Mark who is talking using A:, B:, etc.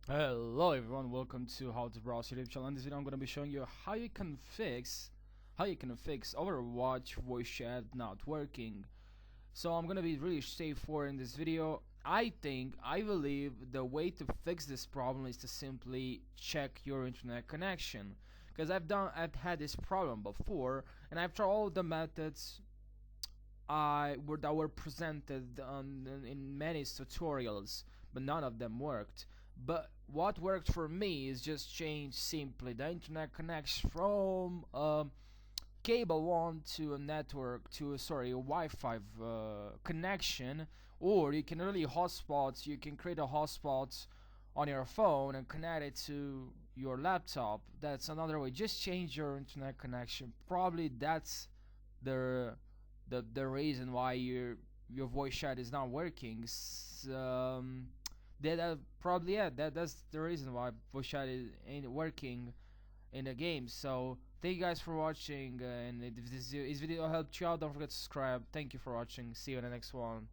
A: Hello everyone, welcome to How to Browse YouTube channel. In this video I'm gonna be showing you how you can fix Overwatch voice chat not working. So I'm gonna be really straightforward in this video. I believe the way to fix this problem is to simply check your internet connection. Because I've had this problem before, and I've tried all the methods that were presented in many tutorials, but none of them worked. But what worked for me is just change simply the internet connection from cable one to a network to a Wi-Fi connection, or you can really hotspots. You can create a hotspot on your phone and connect it to your laptop. That's another way. Just change your internet connection. Probably that's the the reason why your voice chat is not working. Probably, yeah, that's the reason why voice chat ain't working in the game. So thank you guys for watching, and if this video helped you out, don't forget to subscribe. Thank you for watching. See you in the next one.